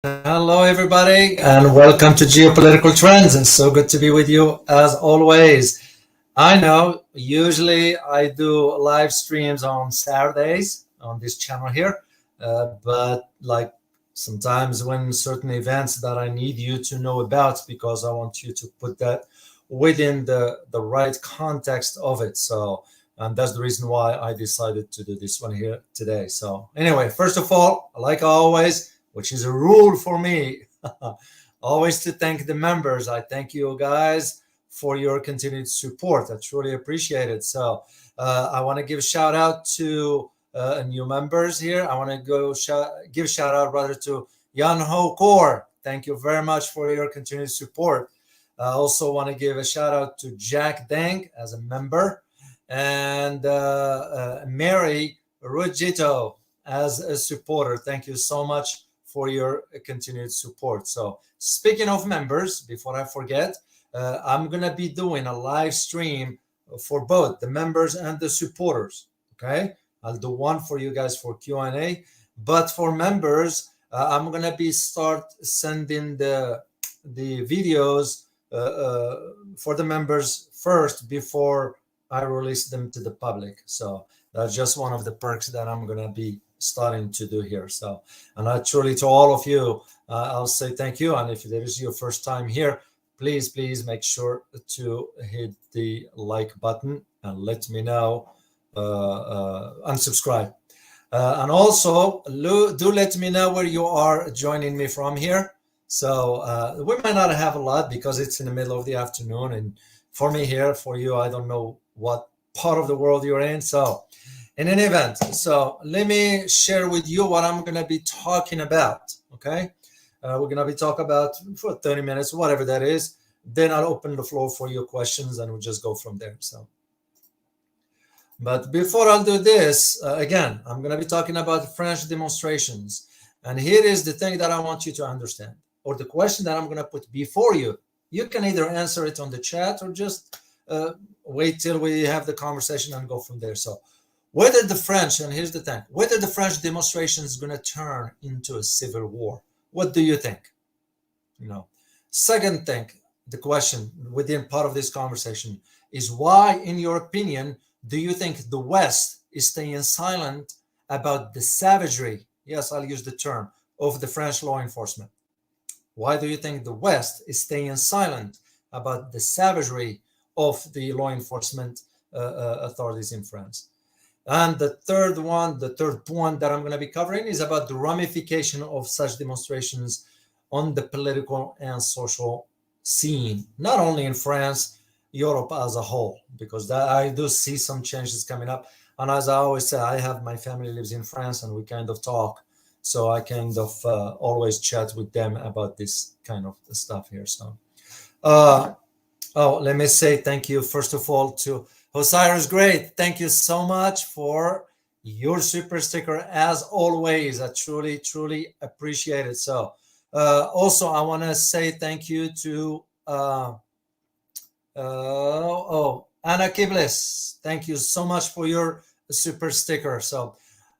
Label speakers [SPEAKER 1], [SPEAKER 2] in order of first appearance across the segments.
[SPEAKER 1] Hello, everybody, and welcome to Geopolitical Trends. It's so good to be with you as always. I know usually I do live streams on Saturdays on this channel here, but like sometimes when certain events that I need you to know about because I want you to put that within the right context of it. So, and that's the reason why I decided to do this one here today. So, anyway, first of all, like always, which is a rule for me, always to thank the members. I thank you guys for your continued support. I truly appreciate it. So I want to give a shout out to new members here. I want to give shout out rather to Yan Ho Kor. Thank you very much for your continued support. I also want to give a shout out to Jack Deng as a member and Mary Rujito as a supporter. Thank you so much for your continued support. So speaking of members, before I forget, I'm going to be doing a live stream for both the members and the supporters. Okay. I'll do one for you guys for Q&A, but for members, I'm going to be start sending the videos for the members first before I release them to the public. So that's just one of the perks that I'm going to be starting to do here. So, and I truly, to all of you, I'll say thank you. And if there is your first time here, please make sure to hit the like button and let me know, unsubscribe. And also do let me know where you are joining me from here. So we might not have a lot because it's in the middle of the afternoon, and for me here, for you, I don't know what part of the world you're in. So in any event, so let me share with you what I'm going to be talking about. Okay, we're going to be talking about for 30 minutes, whatever that is. Then I'll open the floor for your questions, and we'll just go from there. So, but before I'll do this, again, I'm going to be talking about French demonstrations, and here is the thing that I want you to understand, or the question that I'm going to put before you. You can either answer it on the chat or just wait till we have the conversation and go from there. So, whether the French, and here's the thing, whether the French demonstration is going to turn into a civil war, what do you think? Second thing, the question within part of this conversation is why, in your opinion, do you think the West is staying silent about the savagery, yes, I'll use the term, of the French law enforcement? Why do you think the West is staying silent about the savagery of the law enforcement authorities in France? And the third point that I'm going to be covering is about the ramification of such demonstrations on the political and social scene, not only in France, Europe as a whole, because I do see some changes coming up. And as I always say, I have my family lives in France and we kind of talk. So I kind of always chat with them about this kind of stuff here. So, let me say thank you, first of all, to Osiris Great. Thank you so much for your super sticker as always. I truly appreciate it. So also I want to say thank you to Anna Kiblis. Thank you so much for your super sticker. So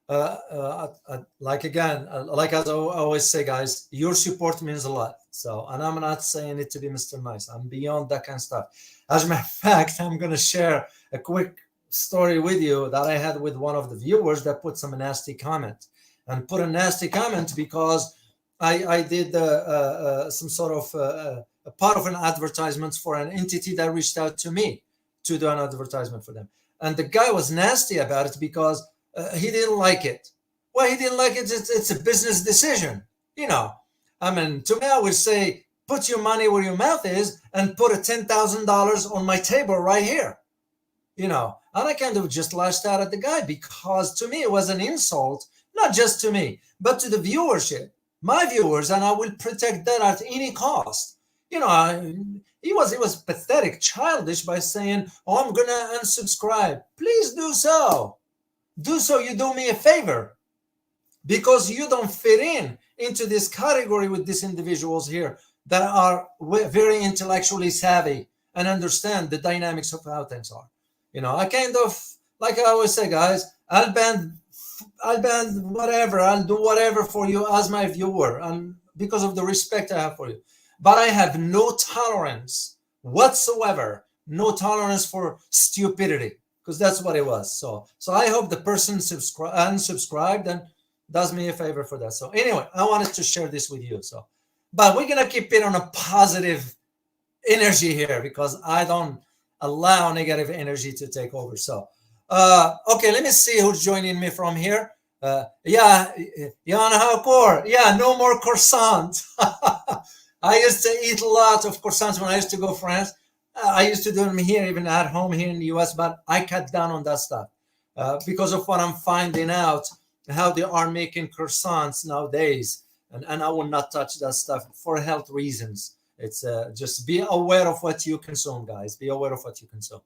[SPEAKER 1] like I always say, guys, your support means a lot. So, and I'm not saying it to be Mr. Nice. I'm beyond that kind of stuff. As a matter of fact, I'm going to share a quick story with you that I had with one of the viewers that put some nasty comment, and put a nasty comment because I did some sort of a part of an advertisement for an entity that reached out to me to do an advertisement for them. And the guy was nasty about it because he didn't like it. Well, he didn't like it. It's a business decision. I mean, to me, I would say, put your money where your mouth is and put a $10,000 on my table right here. And I kind of just lashed out at the guy because to me, it was an insult, not just to me, but to the viewership, my viewers, and I will protect that at any cost. He was pathetic, childish by saying, oh, I'm going to unsubscribe. Please do so. Do so. You do me a favor because you don't fit into this category with these individuals here that are very intellectually savvy and understand the dynamics of how things are. I kind of, like I always say, guys, I'll ban whatever. I'll do whatever for you as my viewer. And because of the respect I have for you. But I have no tolerance whatsoever, no tolerance for stupidity, because that's what it was. So I hope the person unsubscribed and does me a favor for that. So anyway, I wanted to share this with you. So, but we're gonna keep it on a positive energy here because I don't allow negative energy to take over. So, okay, let me see who's joining me from here. Yeah, Jan Haukor. Yeah, no more croissant. I used to eat a lot of croissants when I used to go to France. I used to do them here, even at home here in the US, but I cut down on that stuff because of what I'm finding out, how they are making croissants nowadays. And I will not touch that stuff for health reasons. It's just be aware of what you consume, guys. Be aware of what you consume.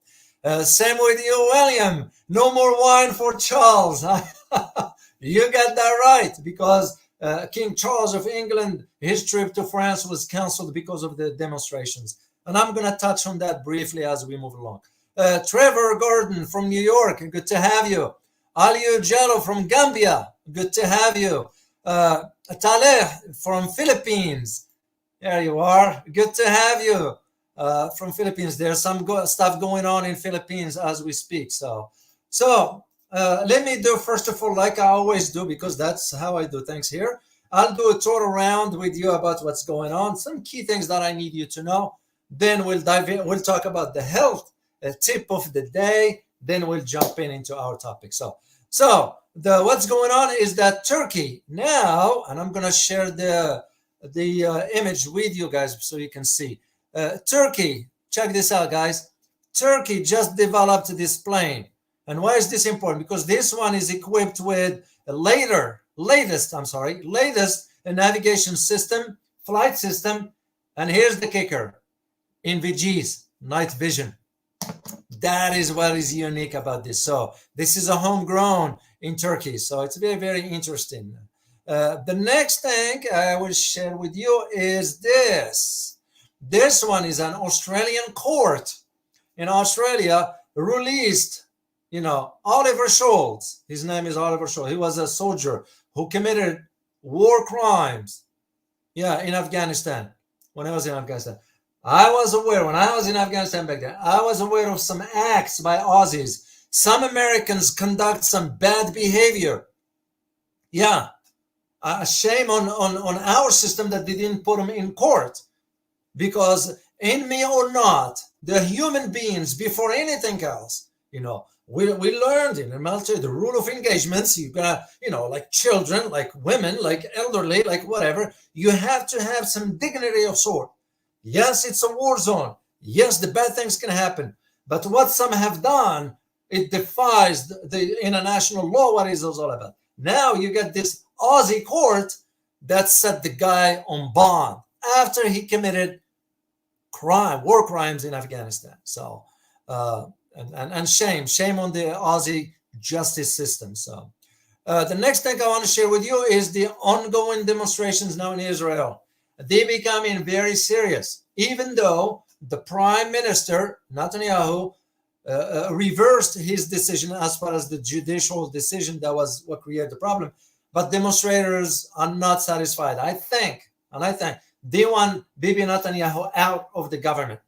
[SPEAKER 1] Same with you, William. No more wine for Charles. You got that right, because King Charles of England, his trip to France was cancelled because of the demonstrations. And I'm going to touch on that briefly as we move along. Trevor Gordon from New York, good to have you. Aliou Jello from Gambia, good to have you. Taleh from Philippines, there you are, good to have you. From Philippines, there's some stuff going on in Philippines as we speak. So let me do, first of all, like I always do, because that's how I do things here. I'll do a tour around with you about what's going on, some key things that I need you to know. Then we'll dive in. We'll talk about the health tip of the day. Then we'll jump into our topic. So what's going on is that Turkey now, and I'm going to share the image with you guys so you can see. Turkey, check this out, guys. Turkey just developed this plane. And why is this important? Because this one is equipped with a latest navigation system, flight system. And here's the kicker. NVGs, night vision. That is what is unique about this. So this is a homegrown in Turkey. So it's very, very interesting. The next thing I will share with you is this. This one is an Australian court in Australia released, Oliver Scholz. His name is Oliver Scholz. He was a soldier who committed war crimes, in Afghanistan. When I was in Afghanistan, I was aware, when I was in Afghanistan back then, I was aware of some acts by Aussies. Some Americans conduct some bad behavior. Yeah, a shame on our system that they didn't put them in court. Because in me or not, the human beings, before anything else, we learned in the military the rule of engagements. You got, like children, like women, like elderly, like whatever. You have to have some dignity of sort. Yes, it's a war zone. Yes, the bad things can happen. But what some have done, it defies the international law, what is all about. Now you get this Aussie court that set the guy on bond after he committed war crimes in Afghanistan. So, and shame on the Aussie justice system. So, the next thing I want to share with you is the ongoing demonstrations now in Israel. They becoming very serious, even though the Prime Minister Netanyahu reversed his decision as far as the judicial decision that was what created the problem. But demonstrators are not satisfied. I think they want Bibi Netanyahu out of the government.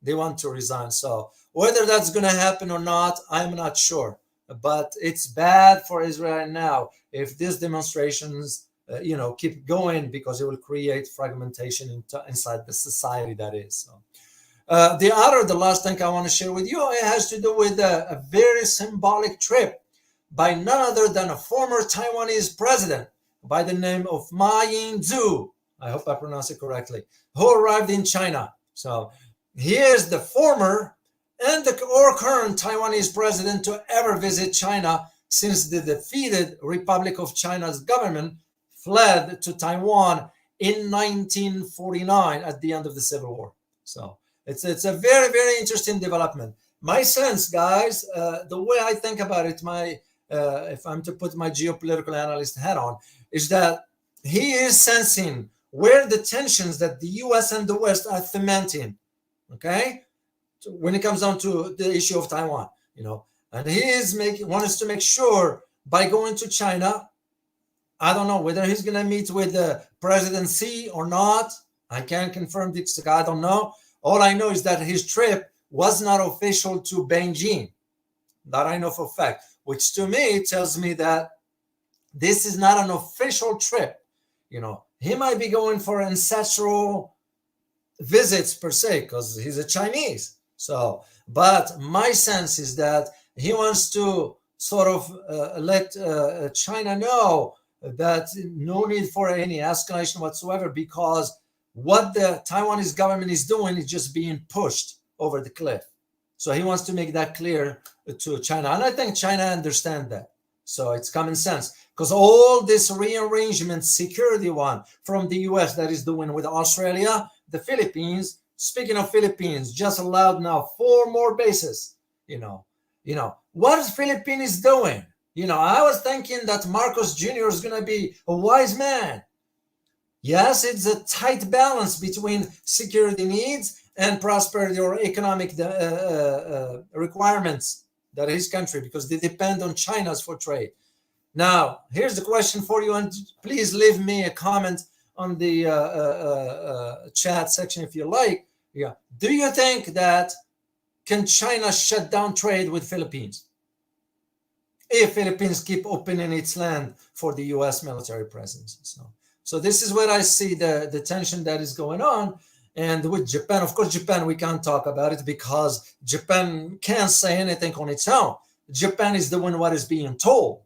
[SPEAKER 1] They want to resign. So whether that's going to happen or not, I'm not sure. But it's bad for Israel now if these demonstrations keep going, because it will create fragmentation inside the society that is. So, the last thing I want to share with you, it has to do with a very symbolic trip by none other than a former Taiwanese president by the name of Ma Ying-jeou. I hope I pronounce it correctly, who arrived in China. So he is the former and or current Taiwanese president to ever visit China since the defeated Republic of China's government fled to Taiwan in 1949 at the end of the Civil War. So it's a very, very interesting development. My sense, guys, the way I think about it, if I'm to put my geopolitical analyst hat on, is that he is sensing where the tensions that the US and the West are cementing, okay? So when it comes down to the issue of Taiwan, and he is wants to make sure by going to China, I don't know whether he's going to meet with the President Xi or not. I can't confirm this. I don't know. All I know is that his trip was not official to Beijing. That I know for a fact, which to me tells me that this is not an official trip. He might be going for ancestral visits per se, because he's a Chinese. So, but my sense is that he wants to sort of let China know that no need for any escalation whatsoever, because what the Taiwanese government is doing is just being pushed over the cliff. So he wants to make that clear to China. And I think China understands that. So it's common sense, because all this rearrangement security one from the US that is doing with Australia, the Philippines, speaking of Philippines, just allowed now 4 more bases. What is Philippines doing? I was thinking that Marcos Jr. is going to be a wise man. Yes, it's a tight balance between security needs and prosperity or economic requirements that his country, because they depend on China's for trade. Now, here's the question for you, and please leave me a comment on the chat section if you like. Yeah, do you think that can China shut down trade with Philippines if Philippines keep opening its land for the U.S. military presence? So this is where I see the tension that is going on. And with Japan, of course, Japan, we can't talk about it because Japan can't say anything on its own. Japan is doing what is being told.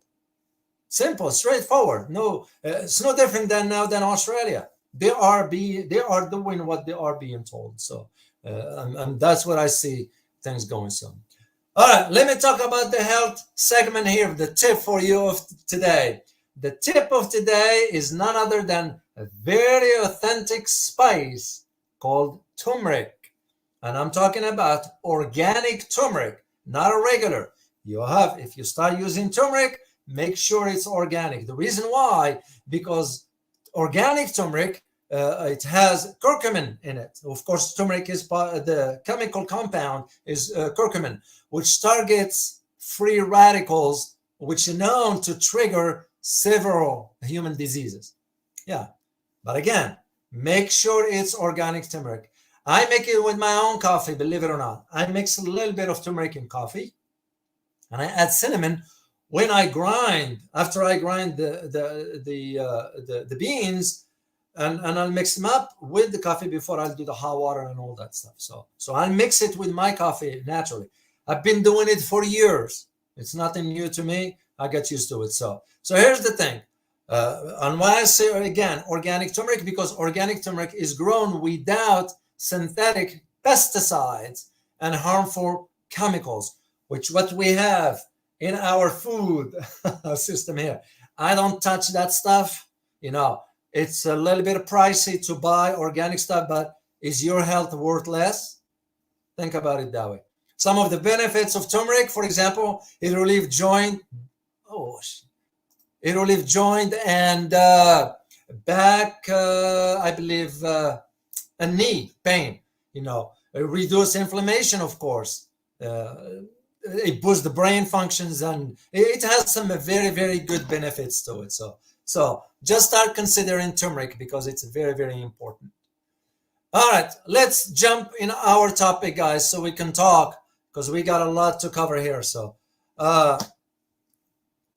[SPEAKER 1] Simple, straightforward. No, it's no different than Australia. They are doing what they are being told. So, and that's where I see things going. So, all right, let me talk about the health segment here. The tip for you of today. The tip of today is none other than a very authentic spice called turmeric. And I'm talking about organic turmeric, not a regular. If you start using turmeric, make sure it's organic. The reason why, because organic turmeric, it has curcumin in it. Of course, turmeric is the chemical compound is curcumin, which targets free radicals, which are known to trigger several human diseases. Yeah, but again, make sure it's organic turmeric. I make it with my own coffee, believe it or not. I mix a little bit of turmeric in coffee, and I add cinnamon when I grind. After I grind the beans, and I'll mix them up with the coffee before I'll do the hot water and all that stuff. So I'll mix it with my coffee naturally. I've been doing it for years. It's nothing new to me. I get used to it. So here's the thing. And why I say again organic turmeric, because organic turmeric is grown without synthetic pesticides and harmful chemicals, which what we have in our food system here. I don't touch that stuff. It's a little bit pricey to buy organic stuff, but is your health worth less? Think about it that way. Some of the benefits of turmeric, for example, it relieves joint and back, I believe, and knee pain. Reduce inflammation, of course. It boosts the brain functions, and it has some very, very good benefits to it. So just start considering turmeric because it's very, very important. All right, let's jump in our topic, guys, so we can talk because we got a lot to cover here. So let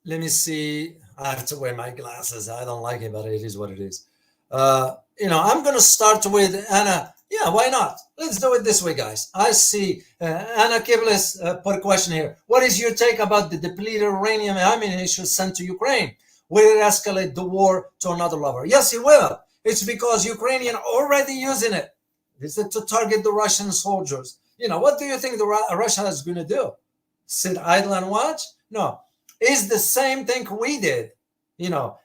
[SPEAKER 1] me see. I have to wear my glasses. I don't like it, but it is what it is. I'm going to start with Anna. Yeah, why not? Let's do it this way, guys. I see Anna Kiblis put a question here. What is your take about the depleted uranium ammunition sent to Ukraine? Will it escalate the war to another level? Yes, it will. It's because Ukrainians are already using it. It's to target the Russian soldiers. What do you think Russia is going to do? Sit idle and watch? No. It's the same thing we did.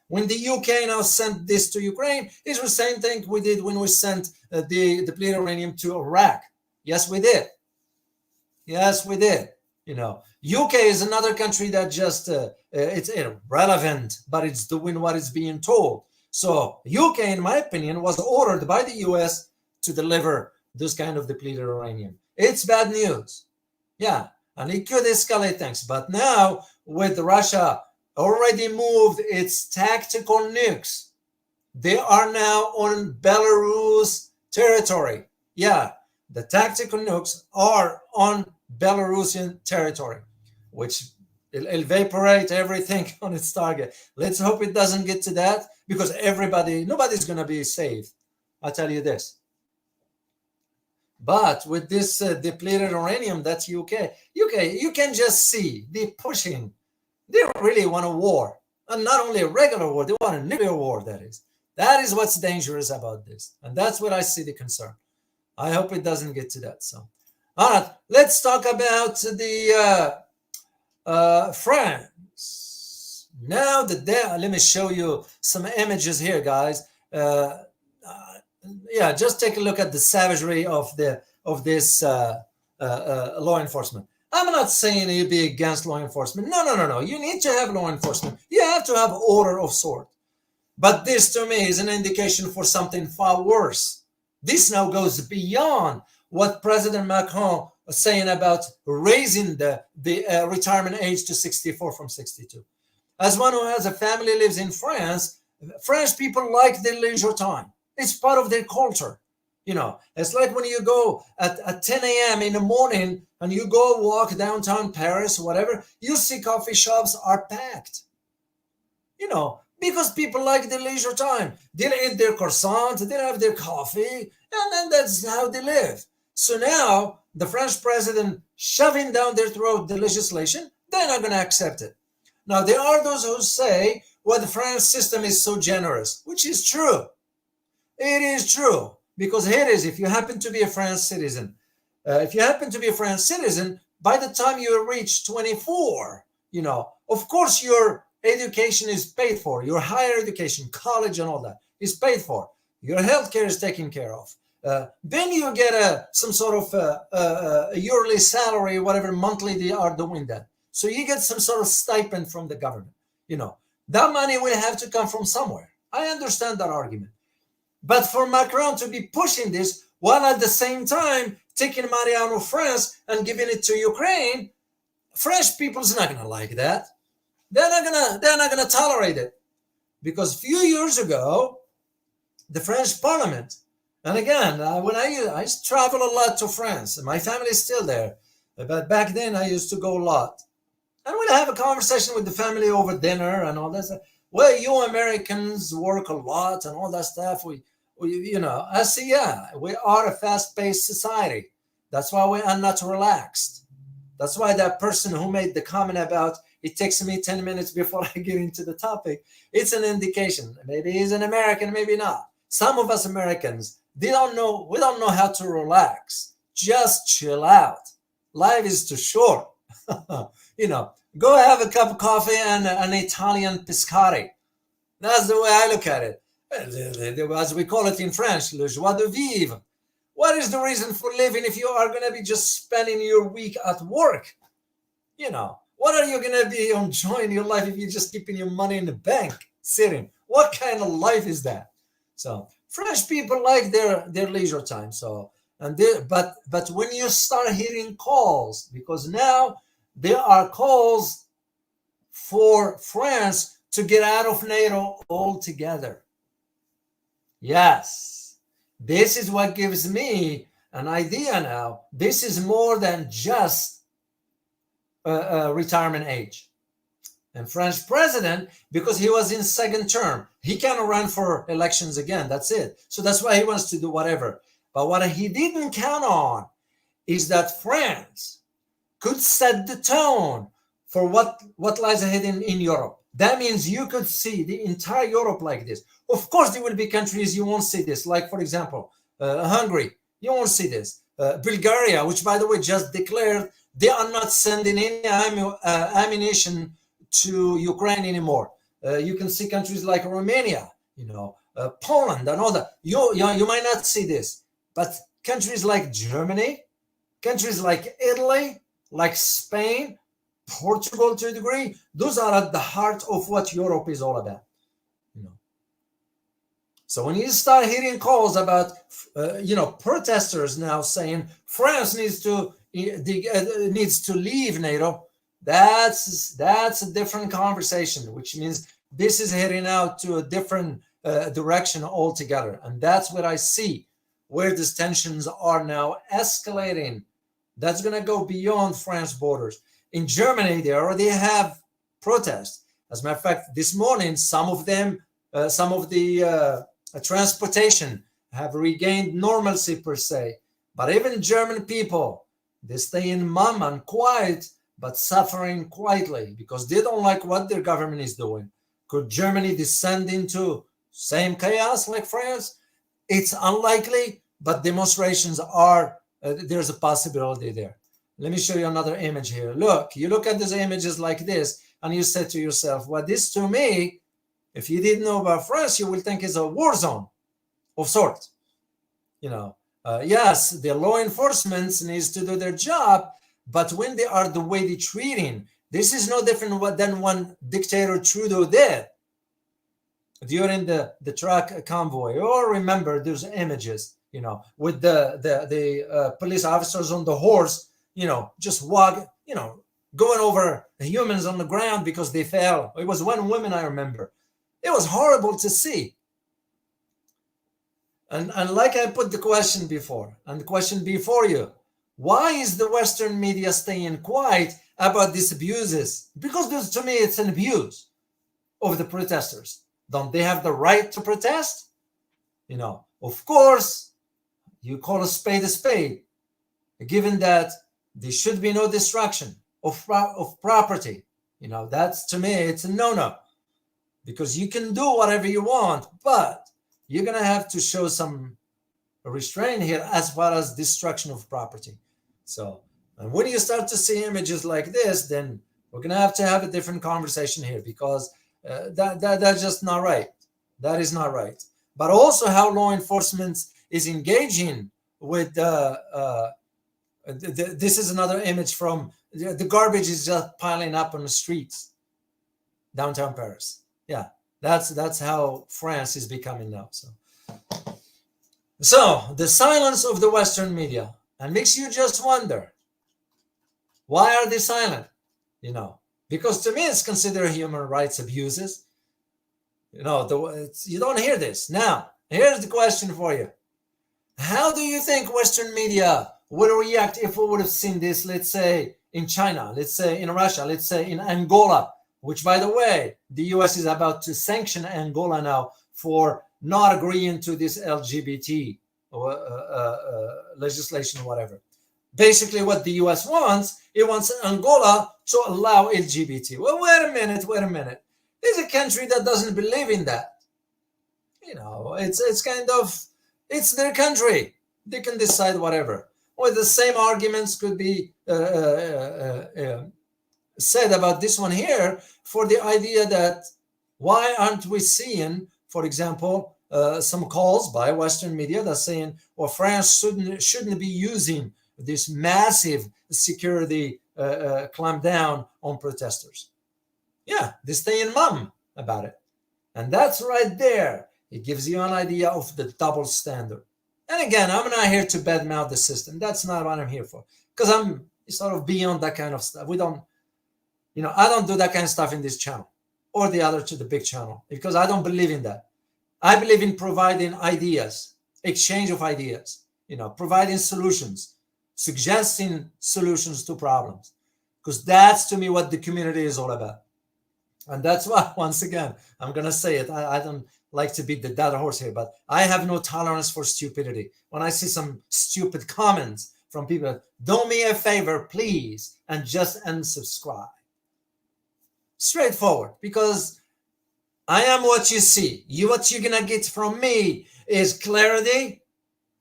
[SPEAKER 1] When the UK now sent this to Ukraine, it's the same thing we did when we sent the depleted uranium to Iraq. Yes, we did. Yes, we did. UK is another country that just, it's irrelevant, but it's doing what is being told. So UK, in my opinion, was ordered by the US to deliver this kind of depleted uranium. It's bad news. Yeah, and it could escalate things. But now with Russia already moved its tactical nukes. They are now on Belarus territory. Yeah, the tactical nukes are on Belarusian territory, which will evaporate everything on its target. Let's hope it doesn't get to that, because nobody's going to be safe. I'll tell you this. But with this depleted uranium, that's UK, you can just see they're pushing. They don't really want a war, and not only a regular war, they want a nuclear war. That is what's dangerous about this, and that's what I see the concern. I hope it doesn't get to that. So, all right, let's talk about the France. Now let me show you some images here, guys. Yeah, just take a look at the savagery of this law enforcement. I'm not saying you be against law enforcement. No. You need to have law enforcement. You have to have order of sort. But this, to me, is an indication for something far worse. This now goes beyond what President Macron was saying about raising the retirement age to 64 from 62. As one who has a family, lives in France, French people like their leisure time. It's part of their culture. It's like when you go at 10 a.m. in the morning and you go walk downtown Paris, whatever, you see coffee shops are packed. Because people like their leisure time. They'll eat their croissant, they'll have their coffee, and then that's how they live. So now the French president shoving down their throat the legislation, they're not going to accept it. Now, there are those who say, well, the French system is so generous, which is true. It is true. Because here it is, if you happen to be a French citizen, by the time you reach 24, of course your education is paid for, your higher education, college and all that is paid for. Your healthcare is taken care of. Then you get some sort of a yearly salary, whatever monthly they are doing that. So you get some sort of stipend from the government. That money will have to come from somewhere. I understand that argument. But for Macron to be pushing this while at the same time taking money out of France and giving it to Ukraine, French people's not gonna like that. They're not gonna tolerate it. Because a few years ago, the French Parliament, and again, when I travel a lot to France, and my family is still there, but back then I used to go a lot. And we'd have a conversation with the family over dinner and all that stuff. Well, you Americans work a lot and all that stuff. I say, yeah, we are a fast-paced society. That's why we are not relaxed. That's why that person who made the comment about it takes me 10 minutes before I get into the topic, it's an indication. Maybe he's an American, maybe not. Some of us Americans, we don't know how to relax. Just chill out. Life is too short. Go have a cup of coffee and an Italian piscotti. That's the way I look at it. As we call it in French, le joie de vivre. What is the reason for living if you are going to be just spending your week at work? What are you going to be enjoying your life if you're just keeping your money in the bank, sitting? What kind of life is that? So French people like their leisure time. So but when you start hearing calls, because now there are calls for France to get out of NATO altogether. Yes, this is what gives me an idea now. This is more than just retirement age. And French president, because he was in second term, he cannot run for elections again. That's it. So that's why he wants to do whatever. But what he didn't count on is that France could set the tone for what lies ahead in Europe. That means you could see the entire Europe like this. Of course, there will be countries you won't see this, like, for example, Hungary. You won't see this. Bulgaria, which, by the way, just declared they are not sending any ammunition to Ukraine anymore. You can see countries like Romania, Poland and all that. You might not see this, but countries like Germany, countries like Italy, like Spain, Portugal to a degree, those are at the heart of what Europe is all about. So when you start hearing calls about, protesters now saying France needs to leave NATO, That's a different conversation, which means this is heading out to a different direction altogether. And that's what I see, where these tensions are now escalating. That's going to go beyond France borders. In Germany, they already have protests. As a matter of fact, this morning, some of the transportation have regained normalcy per se. But even German people, they stay in mum and quiet, but suffering quietly because they don't like what their government is doing. Could Germany descend into same chaos like France? It's unlikely, but demonstrations are, there's a possibility there. Let me show you another image here. Look, you look at these images like this, and you say to yourself, well, this to me, if you didn't know about France, you will think it's a war zone of sorts. Yes, the law enforcement needs to do their job, but when they are the way they're treating, this is no different than what dictator Trudeau did during the truck convoy. Or remember those images, with the police officers on the horse, just going over humans on the ground because they fell. It was one woman, I remember. It was horrible to see. And like I put the question before, and the question before you, why is the Western media staying quiet about these abuses? Because to me, it's an abuse of the protesters. Don't they have the right to protest? Of course, you call a spade, given that there should be no destruction of property. That's, to me, it's a no-no. Because you can do whatever you want, but you're going to have to show some restraint here as far as destruction of property. So, and when you start to see images like this, then we're going to have a different conversation here, because that's just not right. That is not right. But also how law enforcement is engaging with this is another image from the garbage is just piling up on the streets, downtown Paris. Yeah, that's how France is becoming now. So the silence of the Western media, and makes you just wonder, why are they silent? Because to me it's considered human rights abuses. You don't hear this. Now, here's the question for you. How do you think Western media would react if we would have seen this, let's say, in China, let's say in Russia, let's say in Angola, which, by the way, the US is about to sanction Angola now for not agreeing to this LGBT legislation or whatever. Basically, what the US wants, it wants Angola to allow LGBT. Well, wait a minute. There's a country that doesn't believe in that. It's kind of, it's their country. They can decide whatever. Well, the same arguments could be said about this one here, for the idea that why aren't we seeing, for example, some calls by Western media that saying, well, France shouldn't be using this massive security clamp down on protesters. Yeah, they stay in mum about it. And that's right there. It gives you an idea of the double standard. And again, I'm not here to badmouth the system. That's not what I'm here for. Because I'm sort of beyond that kind of stuff. I don't do that kind of stuff in this channel or the other to the big channel, because I don't believe in that. I believe in providing ideas, exchange of ideas, providing solutions, suggesting solutions to problems, because that's, to me, what the community is all about. And that's why, once again, I'm going to say it. I don't like to beat the dead horse here, but I have no tolerance for stupidity. When I see some stupid comments from people, do me a favor, please, and just unsubscribe. Straightforward, because I am what you see. What you're going to get from me is clarity,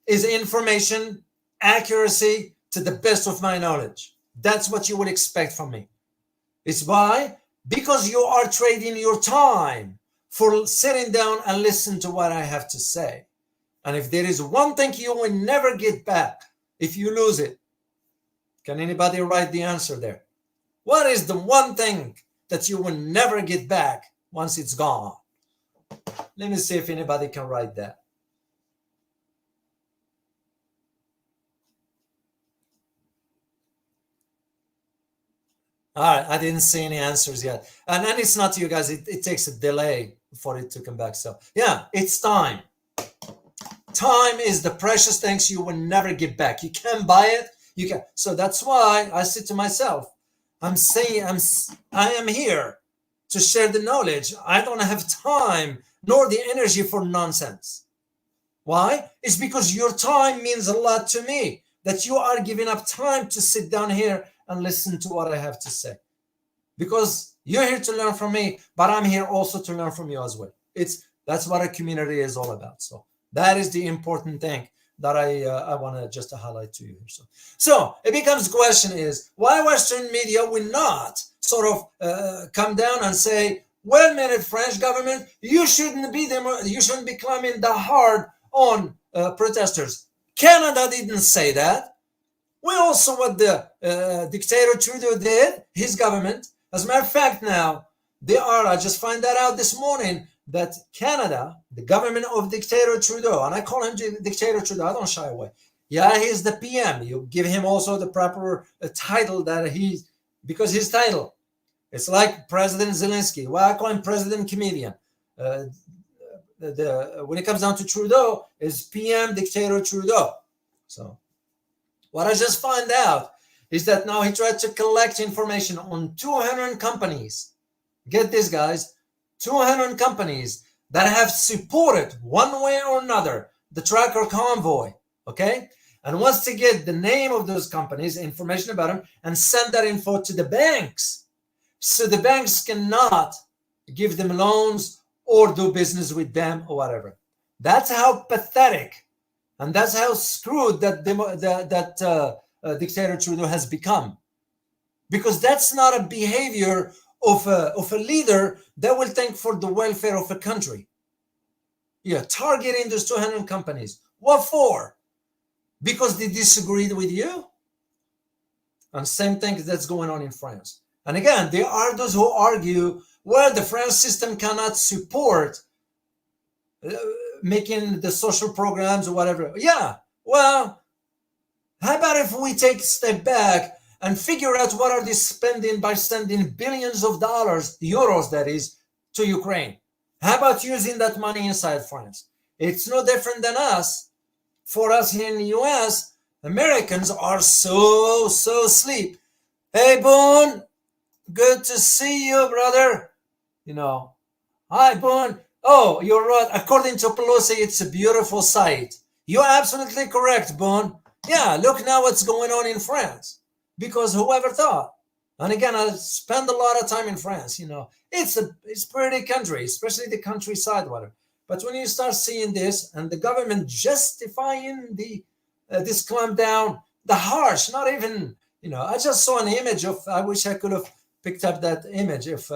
[SPEAKER 1] is information, accuracy to the best of my knowledge. That's what you would expect from me. It's why? Because you are trading your time for sitting down and listen to what I have to say. And if there is one thing you will never get back if you lose it, can anybody write the answer there? What is the one thing that you will never get back once it's gone? Let me see if anybody can write that. All right, I didn't see any answers yet. And then it's not you guys, it takes a delay for it to come back. So, yeah, it's time. Time is the precious things you will never get back. You can't buy it. You can. So that's why I say to myself, I'm saying I am here to share the knowledge. I don't have time nor the energy for nonsense. Why? It's because your time means a lot to me. That you are giving up time to sit down here and listen to what I have to say. Because you're here to learn from me, but I'm here also to learn from you as well. That's what a community is all about. So that is the important thing that I want to just highlight to you here. So it becomes the question is why Western media will not sort of come down and say, wait a minute, French government, you shouldn't be climbing that hard on protesters. Canada didn't say that. We also what the dictator Trudeau did, his government. As a matter of fact, now I just find that out this morning that Canada, the government of dictator Trudeau, and I call him dictator Trudeau, I don't shy away. Yeah, he's the PM. You give him also the proper title that because his title, it's like President Zelensky. Well, I call him President Comedian. When it comes down to Trudeau, is PM dictator Trudeau. So what I just find out is that now he tried to collect information on 200 companies. Get this, guys, 200 companies that have supported one way or another the tracker convoy, okay? And wants to get the name of those companies, information about them, and send that info to the banks. So the banks cannot give them loans or do business with them or whatever. That's how pathetic and that's how screwed that dictator Trudeau has become. Because that's not a behavior of a leader that will think for the welfare of a country. Yeah, targeting those 200 companies. What for? Because they disagreed with you? And same thing that's going on in France. And again, there are those who argue, well, the French system cannot support making the social programs or whatever. Yeah, well, how about if we take a step back and figure out what are they spending by sending billions of dollars, euros that is, to Ukraine? How about using that money inside France? It's no different than us. For us here in the US, Americans are so asleep. Hey, Boone, good to see you, brother. You know, hi, Boone. Oh, you're right. According to Pelosi, it's a beautiful sight. You're absolutely correct, Boone. Yeah, look now what's going on in France. Because whoever thought? And again, I spend a lot of time in France. You know, it's a pretty country, especially the countryside, whatever. But when you start seeing this and the government justifying this clampdown, the harsh, not even, you know, I just saw an image of, I wish I could have picked up that image of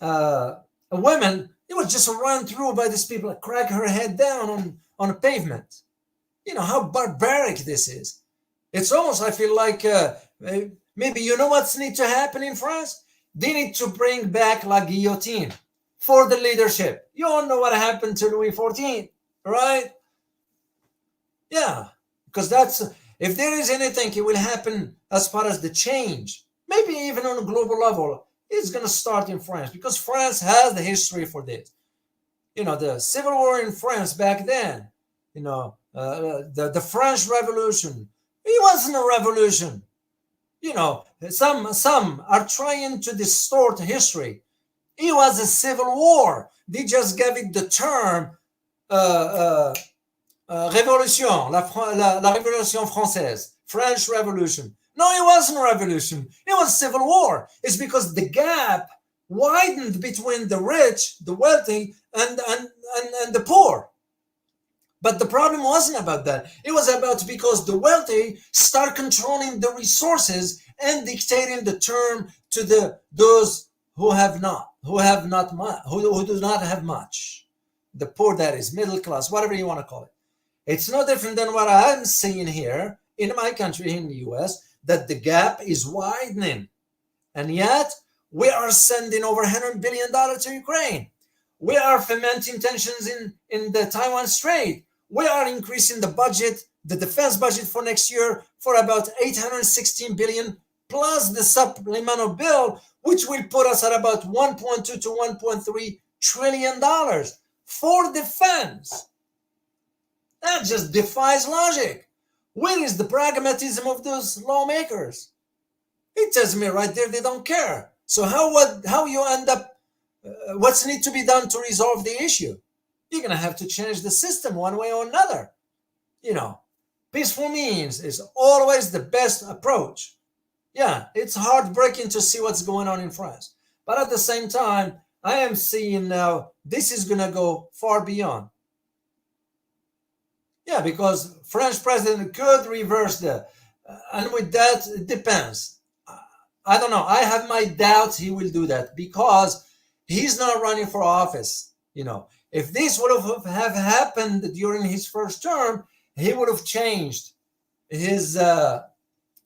[SPEAKER 1] a woman, it was just run through by these people, crack her head down on a pavement. You know, how barbaric this is. It's almost, I feel like, maybe you know what's need to happen in France? They need to bring back la guillotine for the leadership. You all know what happened to Louis XIV, right? Yeah, because that's, if there is anything, it will happen as far as the change, maybe even on a global level, it's going to start in France because France has the history for this. You know, the civil war in France back then, you know, the French Revolution, it wasn't a revolution. You know, some are trying to distort history. It was a civil war. They just gave it the term révolution, la révolution française, French Revolution. No, it wasn't a revolution. It was civil war. It's because the gap widened between the rich, the wealthy, and the poor. But the problem wasn't about that. It was about because the wealthy start controlling the resources and dictating the term to those who do not have much. The poor, that is, middle class, whatever you want to call it. It's no different than what I'm seeing here in my country, in the US, that the gap is widening. And yet, we are sending over $100 billion to Ukraine. We are fomenting tensions in the Taiwan Strait. We are increasing the budget, the defense budget for next year for about $816 billion plus the supplemental bill, which will put us at about 1.2 to 1.3 trillion dollars for defense. That just defies logic. Where is the pragmatism of those lawmakers? It tells me right there they don't care. So how you end up, what's need to be done to resolve the issue? You're going to have to change the system one way or another. Peaceful means is always the best approach. Yeah, it's heartbreaking to see what's going on in France. But at the same time, I am seeing now this is going to go far beyond. Yeah, because French president could reverse and with that, it depends. I don't know. I have my doubts he will do that because he's not running for office. If this would have happened during his first term, he would have changed his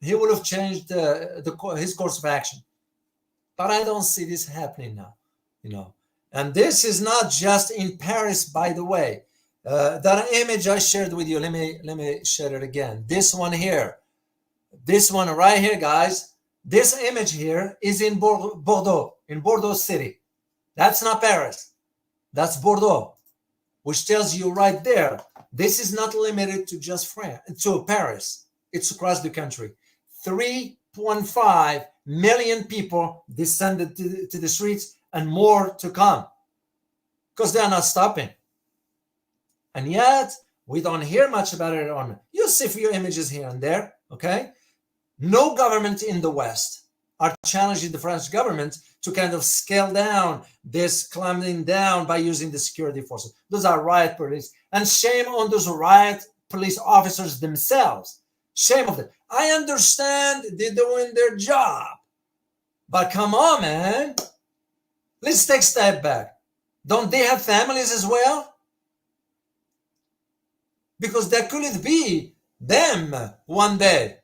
[SPEAKER 1] his course of action. But I don't see this happening now. And this is not just in Paris, by the way. That image I shared with you, let me share it again. This one here, this one right here, guys. This image here is in Bordeaux, in Bordeaux city. That's not Paris. That's Bordeaux, which tells you right there, this is not limited to just France, to Paris. It's across the country. 3.5 million people descended to the streets and more to come because they're not stopping. And yet, we don't hear much about it on. You see a few images here and there, okay? No government in the West are challenging the French government to kind of scale down this clamping down by using the security forces. Those are riot police. And shame on those riot police officers themselves. Shame on them. I understand they're doing their job. But come on, man. Let's take a step back. Don't they have families as well? Because that could be them one day.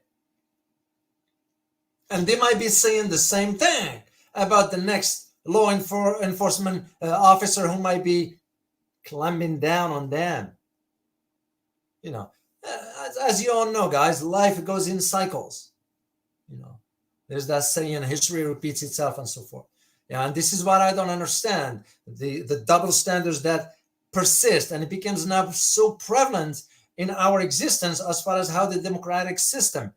[SPEAKER 1] And they might be saying the same thing about the next law enforcement officer who might be clamping down on them. As you all know, guys, life goes in cycles. There's that saying, history repeats itself and so forth. Yeah, and this is what I don't understand. The double standards that persist, and it becomes now so prevalent in our existence as far as how the democratic system,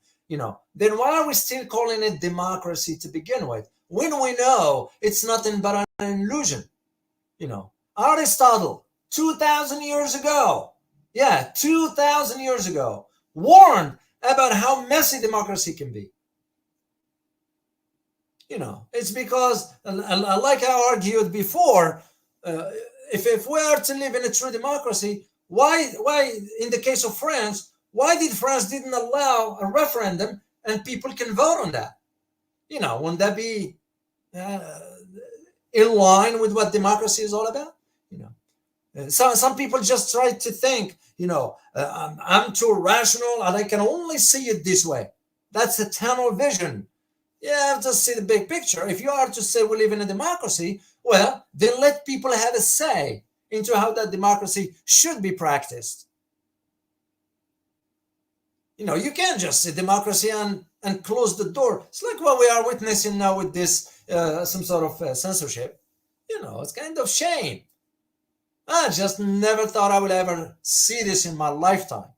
[SPEAKER 1] then why are we still calling it democracy to begin with when we know it's nothing but an illusion? Aristotle, 2,000 years ago, 2,000 years ago, warned about how messy democracy can be. It's because, like I argued before, if we are to live in a true democracy, why in the case of France, why did France didn't allow a referendum and people can vote on that? Wouldn't that be in line with what democracy is all about? Some people just try to think, I'm too rational and I can only see it this way. That's a tunnel vision. You have to see the big picture. If you are to say we live in a democracy, well, then let people have a say into how that democracy should be practiced. You can't just say democracy and close the door. It's like what we are witnessing now with this, some sort of censorship. It's kind of shame. I just never thought I would ever see this in my lifetime.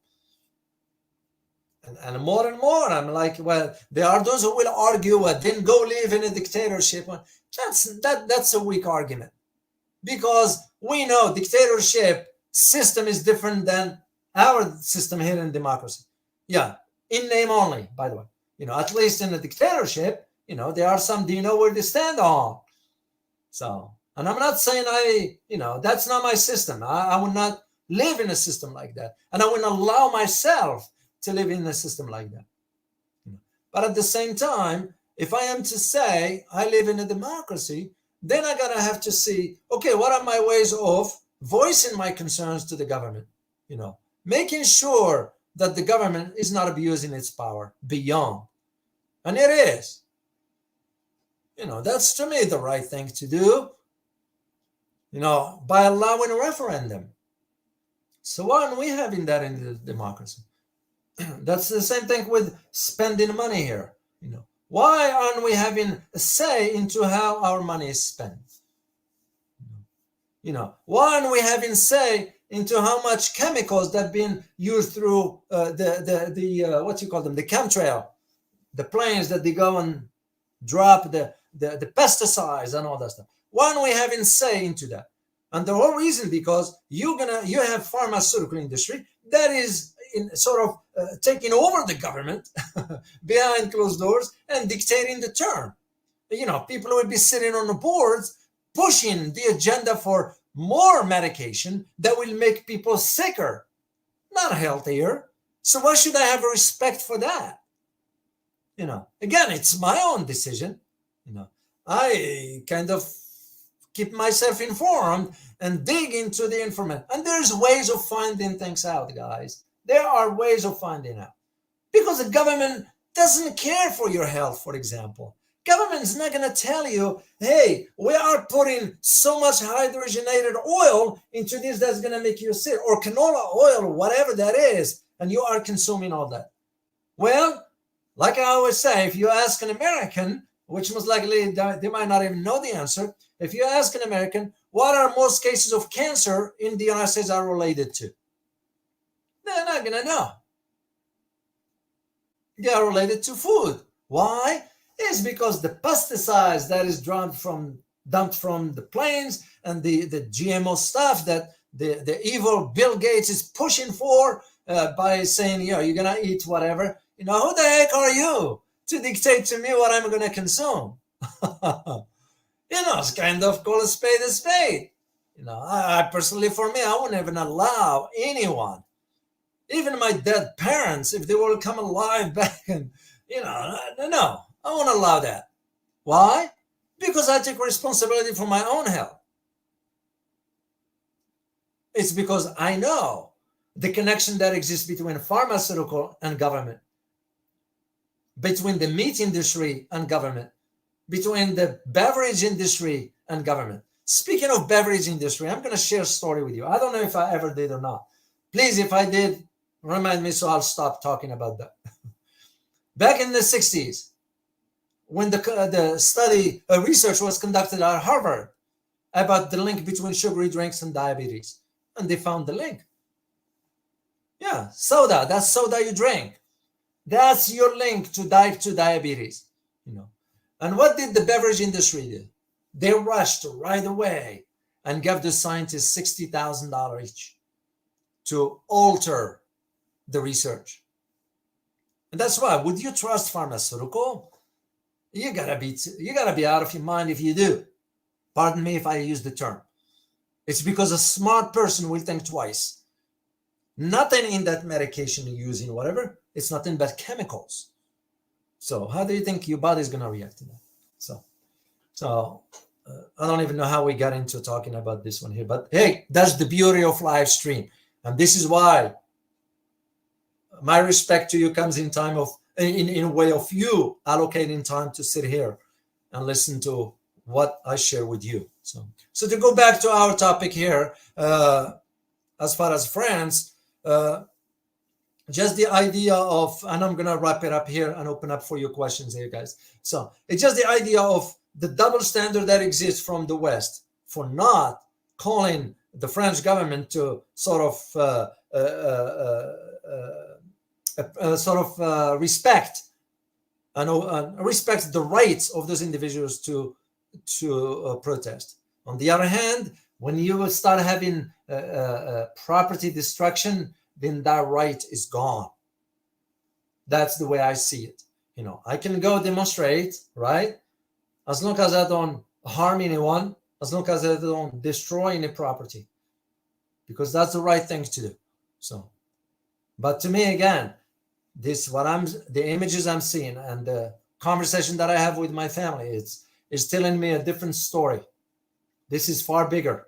[SPEAKER 1] And more, I'm like, well, there are those who will argue, then go live in a dictatorship. That's a weak argument. Because we know dictatorship system is different than our system here in democracy. Yeah, in name only, by the way. At least in a dictatorship, there are some, do you know where they stand on? So, and I'm not saying that's not my system. I would not live in a system like that. And I wouldn't allow myself to live in a system like that. But at the same time, if I am to say I live in a democracy, then I gotta have to see, okay, what are my ways of voicing my concerns to the government? Making sure that the government is not abusing its power beyond. And it is. That's to me the right thing to do, by allowing a referendum. So why aren't we having that in the democracy? That's the same thing with spending money here. Why aren't we having a say into how our money is spent? Why aren't we having say into how much chemicals that have been used through the what you call them, the chemtrail, the planes that they go and drop the pesticides and all that stuff? Why aren't we having say into that? And the whole reason, because you have pharmaceutical industry that is taking over the government behind closed doors and dictating the term. People will be sitting on the boards pushing the agenda for more medication that will make people sicker, not healthier. So why should I have respect for that? Again, it's my own decision. I kind of keep myself informed and dig into the information. And there's ways of finding things out, guys. There are ways of finding out. Because the government doesn't care for your health, for example. Government is not going to tell you, hey, we are putting so much hydrogenated oil into this that's going to make you sick, or canola oil, or whatever that is, and you are consuming all that. Well, like I always say, if you ask an American, which most likely they might not even know the answer, if you ask an American, what are most cases of cancer in the United States are related to? They're not going to know. They are related to food. Why? It's because the pesticides that is dumped from the planes and the GMO stuff that the evil Bill Gates is pushing for by saying, you're going to eat whatever. Who the heck are you to dictate to me what I'm going to consume? It's kind of call a spade a spade. I personally, for me, I wouldn't even allow anyone, even my dead parents, if they were to come alive back and, no, I won't allow that. Why? Because I take responsibility for my own health. It's because I know the connection that exists between pharmaceutical and government, between the meat industry and government, between the beverage industry and government. Speaking of beverage industry, I'm going to share a story with you. I don't know if I ever did or not. Please, if I did, remind me so I'll stop talking about that. Back in the 60s, when the research was conducted at Harvard about the link between sugary drinks and diabetes, and they found the link. Yeah, soda, that's soda you drink. That's your link to diabetes, And what did the beverage industry do? They rushed right away and gave the scientists $60,000 each to alter the research. And that's why, would you trust pharmaceutical? You gotta be out of your mind if you do. Pardon me if I use the term. It's because a smart person will think twice. Nothing in that medication you're using, whatever, it's nothing but chemicals. So how do you think your body's gonna react to that? So I don't even know how we got into talking about this one here, but hey, that's the beauty of live stream. And this is why my respect to you comes in time of, in a way of you allocating time to sit here and listen to what I share with you. So to go back to our topic here, as far as France, just the idea of, and I'm going to wrap it up here and open up for your questions here, guys. So it's just the idea of the double standard that exists from the West for not calling the French government to respect respect the rights of those individuals to protest. On the other hand, when you start having property destruction, then that right is gone. That's the way I see it. I can go demonstrate, right? As long as I don't harm anyone, as long as I don't destroy any property, because that's the right thing to do. So, but to me, again, the images I'm seeing and the conversation that I have with my family, is telling me a different story. This is far bigger.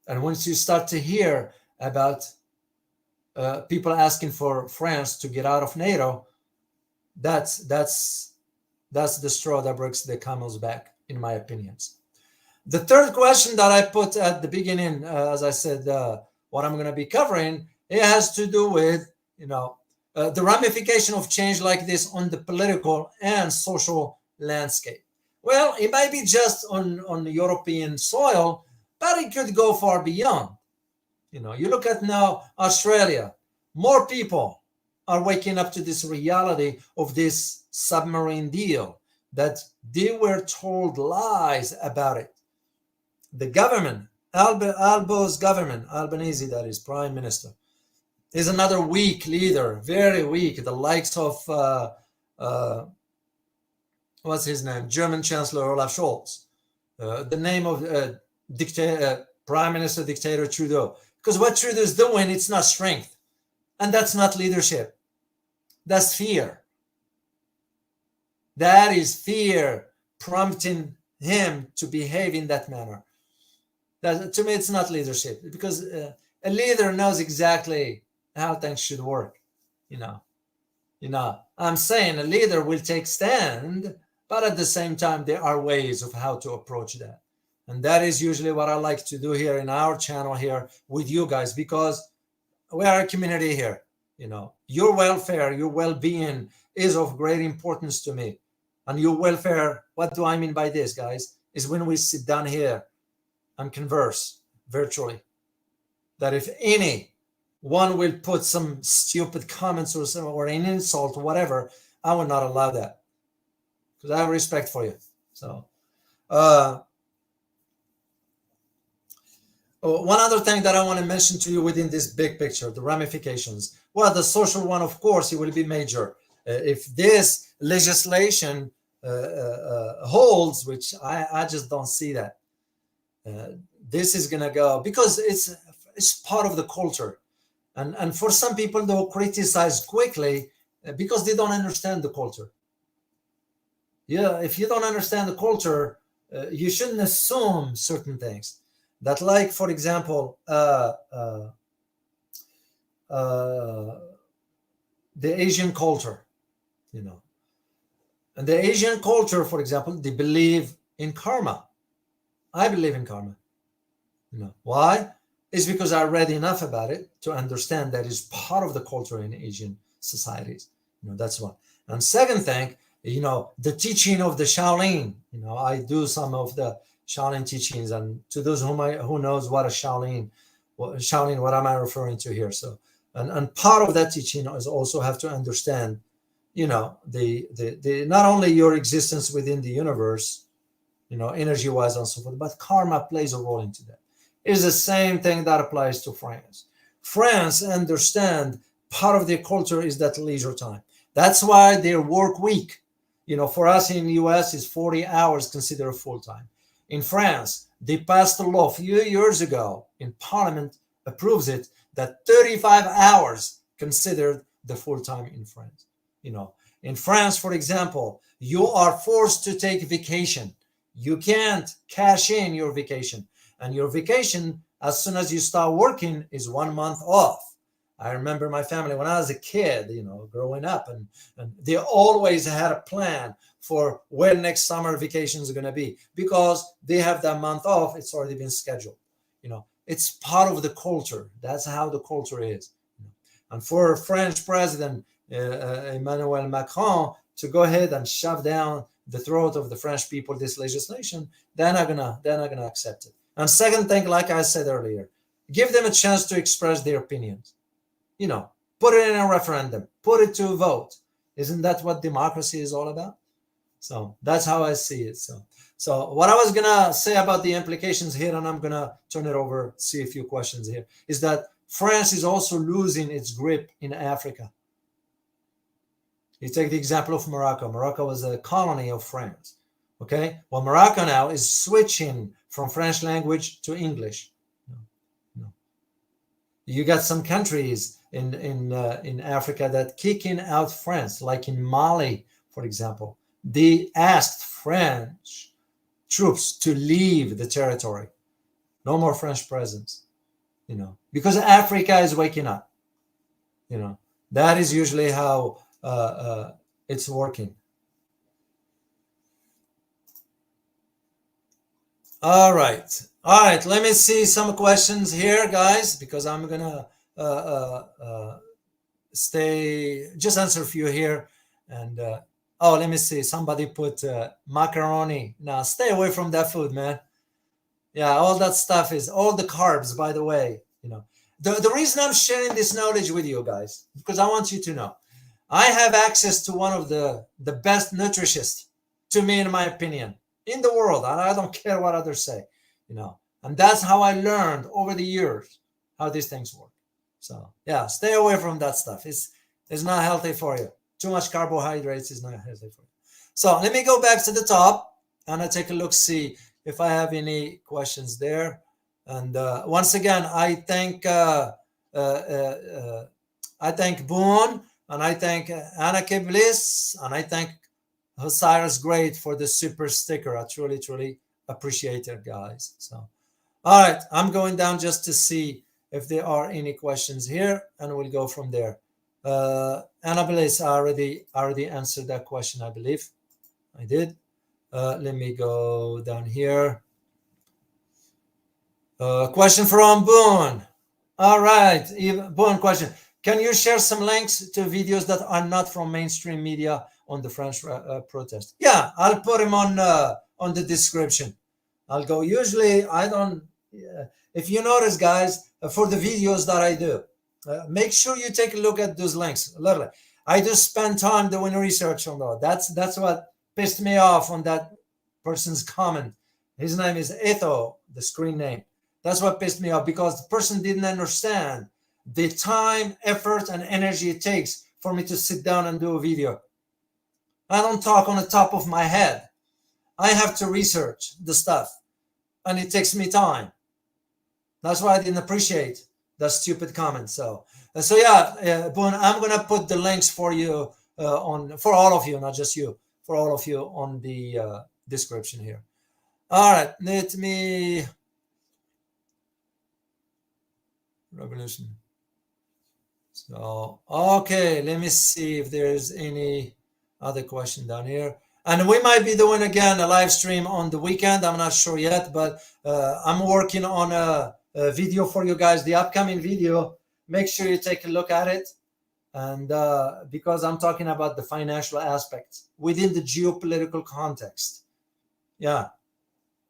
[SPEAKER 1] And once you start to hear about people asking for France to get out of NATO, that's the straw that breaks the camel's back, in my opinions. The third question that I put at the beginning, as I said, what I'm going to be covering, it has to do with, the ramification of change like this on the political and social landscape? Well, it might be just on European soil, but it could go far beyond. You look at now Australia, more people are waking up to this reality of this submarine deal, that they were told lies about it. The government, Albo's government, Albanese, that is prime minister, is another weak leader, very weak, the likes of, what's his name, German Chancellor Olaf Scholz, the name of Prime Minister Dictator Trudeau. Because what Trudeau is doing, it's not strength. And that's not leadership. That's fear. That is fear prompting him to behave in that manner. To me, it's not leadership, because a leader knows exactly how things should work. I'm saying a leader will take stand, but at the same time, there are ways of how to approach that. And that is usually what I like to do here in our channel here with you guys, because we are a community here. Your welfare, your well-being is of great importance to me. And your welfare, what do I mean by this, guys, is when we sit down here and converse virtually, that if any one will put some stupid comments or an insult or whatever, I will not allow that, because I have respect for you. So one other thing that I want to mention to you within this big picture, the ramifications. Well, the social one, of course, it will be major. If this legislation holds, which I just don't see that, this is going to go, because it's part of the culture. And for some people, they'll criticize quickly because they don't understand the culture. Yeah, if you don't understand the culture, you shouldn't assume certain things. That, like, for example, the Asian culture, and the Asian culture, for example, they believe in karma. I believe in karma. Why? It's because I read enough about it to understand that it's part of the culture in Asian societies. That's one. And second thing, the teaching of the Shaolin. I do some of the Shaolin teachings, and to those who knows what a Shaolin, what am I referring to here? So, and part of that teaching is also have to understand, the not only your existence within the universe, energy-wise and so forth, but karma plays a role into that. It's the same thing that applies to France. France understand part of their culture is that leisure time. That's why their work week, for us in the US is 40 hours considered full time. In France, they passed a law a few years ago, in Parliament approves it, that 35 hours considered the full time in France. In France, for example, you are forced to take vacation. You can't cash in your vacation. And your vacation, as soon as you start working, is 1 month off. I remember my family when I was a kid, growing up, and they always had a plan for where next summer vacations are going to be, because they have that month off. It's already been scheduled. It's part of the culture. That's how the culture is. And for French President Emmanuel Macron to go ahead and shove down the throat of the French people this legislation, they're not gonna accept it. And second thing, like I said earlier, give them a chance to express their opinions. Put it in a referendum, put it to a vote. Isn't that what democracy is all about? So that's how I see it. So what I was gonna say about the implications here, and I'm gonna turn it over, see a few questions here, is that France is also losing its grip in Africa. You take the example of Morocco. Morocco was a colony of France. Okay, well, Morocco now is switching from French language to English. You got some countries in Africa that kicking out France, like in Mali, for example. They asked French troops to leave the territory. No more French presence, because Africa is waking up. That is usually how it's working. All right. Let me see some questions here, guys, because I'm gonna just answer a few here. And oh, let me see. Somebody put macaroni. Now, stay away from that food, man. Yeah, all that stuff is all the carbs, by the way. The reason I'm sharing this knowledge with you guys, because I want you to know I have access to one of the best nutritionists, to me, in my opinion, in the world. And I don't care what others say, and that's how I learned over the years how these things work. So yeah, stay away from that stuff. It's not healthy for you. Too much carbohydrates is not healthy for you. So let me go back to the top and I take a look, see if I have any questions there. And once again, I thank Boone, and I thank Anake Bliss, and I thank Osiris Great for the super sticker. I truly, truly appreciate it, guys. So, all right, I'm going down just to see if there are any questions here, and we'll go from there. Anna Bliss, I already answered that question, I believe. I did. Let me go down here. Question from Boone. All right, Boone question. Can you share some links to videos that are not from mainstream media on the French protest? Yeah, I'll put them on the description. I'll go. Usually, I don't. If you notice, guys, for the videos that I do, make sure you take a look at those links. Literally, I just spend time doing research on that. That's what pissed me off on that person's comment. His name is Etho, the screen name. That's what pissed me off, because the person didn't understand the time, effort, and energy it takes for me to sit down and do a video. I don't talk on the top of my head. I have to research the stuff, and it takes me time. That's why I didn't appreciate that stupid comment. So yeah, Boone, I'm gonna put the links for you for all of you, not just you, for all of you on the description here. All right, let me. Revolution. So, okay, let me see if there's any other question down here. And we might be doing again a live stream on the weekend. I'm not sure yet, but I'm working on a video for you guys, the upcoming video. Make sure you take a look at it. And because I'm talking about the financial aspects within the geopolitical context. Yeah.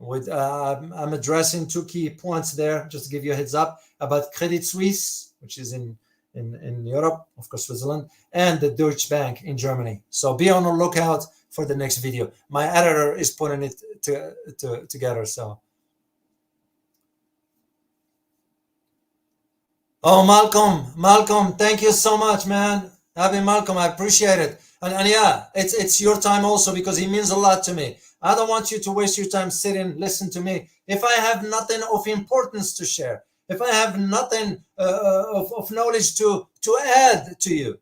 [SPEAKER 1] I'm addressing two key points there, just to give you a heads up, about Credit Suisse, which is in Europe, of course, Switzerland, and the Deutsche Bank in Germany. So be on the lookout for the next video. My editor is putting it together. So, oh, Malcolm, thank you so much, man. Happy Malcolm, I appreciate it. And yeah, it's your time also, because it means a lot to me. I don't want you to waste your time sitting, listen to me. If I have nothing of importance to share, if I have nothing of knowledge to add to you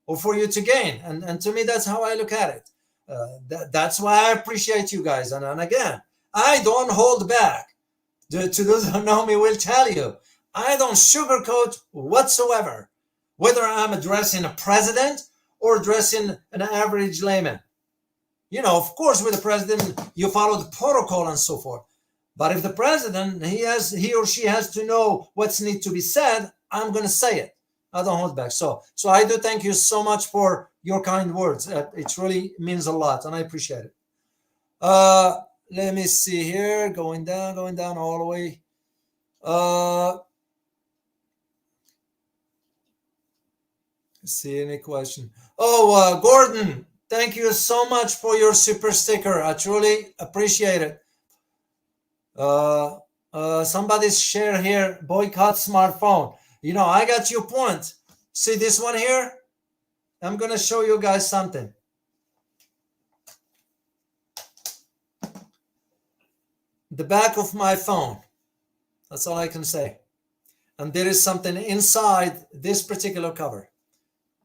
[SPEAKER 1] or for you to gain, and to me, that's how I look at it. That's why I appreciate you guys. And again, I don't hold back. To those who know me will tell you, I don't sugarcoat whatsoever, whether I'm addressing a president or addressing an average layman. Of course, with the president, you follow the protocol and so forth. But if the president, he or she has to know what's need to be said, I'm going to say it. I don't hold back. So I do thank you so much for your kind words. It really means a lot, and I appreciate it. Let me see here. Going down all the way. See any question? Oh, Gordon. Thank you so much for your super sticker. I truly appreciate it. Somebody's share here, boycott smartphone. I got your point. See this one here? I'm going to show you guys something. The back of my phone. That's all I can say. And there is something inside this particular cover.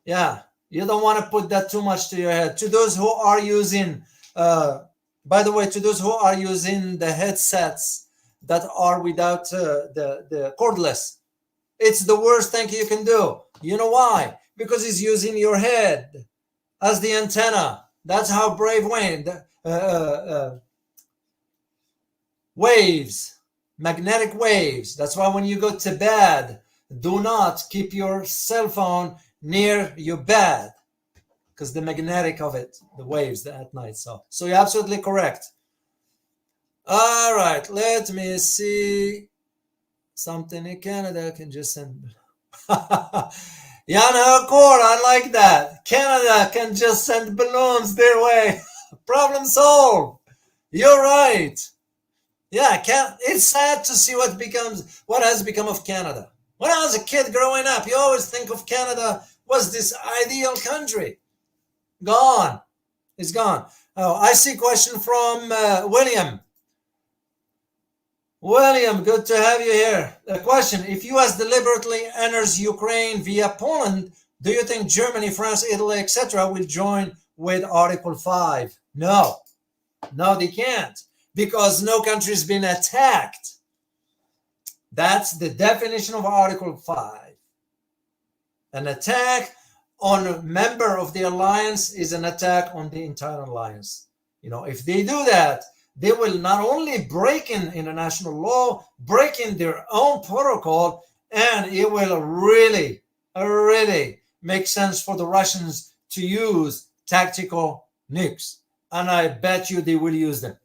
[SPEAKER 1] Yeah. You don't want to put that too much to your head. To those who are using, by the way, to those who are using the headsets that are without the cordless, it's the worst thing you can do. You know why? Because it's using your head as the antenna. That's how brave waves, magnetic waves. That's why when you go to bed, do not keep your cell phone near you bad because the magnetic of it, the waves at night. So you're absolutely correct. All right, let me see something in Canada. Can just send. Yana Accord, I like that. Canada can just send balloons their way. Problem solved. You're right. Yeah, it's sad to see what has become of Canada. When I was a kid growing up, you always think of Canada was this ideal country. Gone. It's gone. Oh, I see a question from William. William, good to have you here. A question: if U.S. deliberately enters Ukraine via Poland, do you think Germany, France, Italy, etc. will join with Article 5? No, they can't, because no country has been attacked. That's the definition of Article 5. An attack on a member of the alliance is an attack on the entire alliance. If they do that, they will not only break in international law, break in their own protocol, and it will really, really make sense for the Russians to use tactical nukes. And I bet you they will use them.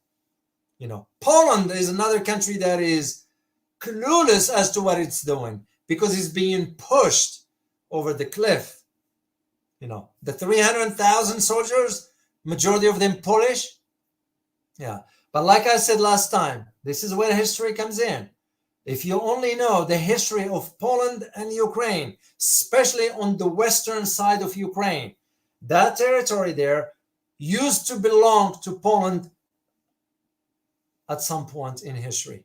[SPEAKER 1] Poland is another country that is clueless as to what it's doing because it's being pushed over the cliff. The 300,000 soldiers, majority of them Polish. Yeah. But like I said last time, this is where history comes in. If you only know the history of Poland and Ukraine, especially on the western side of Ukraine, that territory there used to belong to Poland at some point in history.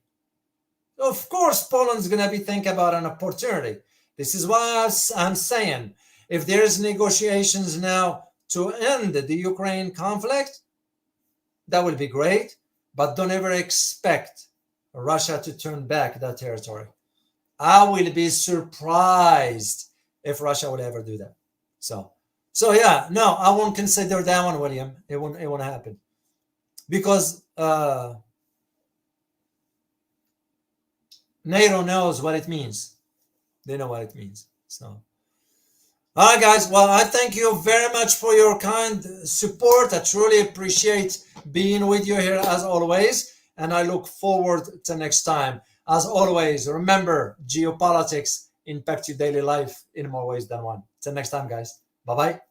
[SPEAKER 1] Of course, Poland's going to be thinking about an opportunity. This is why I'm saying, if there's negotiations now to end the Ukraine conflict, that would be great. But don't ever expect Russia to turn back that territory. I will be surprised if Russia would ever do that. So yeah, no, I won't consider that one, William. It won't happen. Because NATO knows what it means. They know what it means. So, all right, guys. Well, I thank you very much for your kind support. I truly appreciate being with you here as always. And I look forward to next time. As always, remember, geopolitics impact your daily life in more ways than one. Till next time, guys. Bye-bye.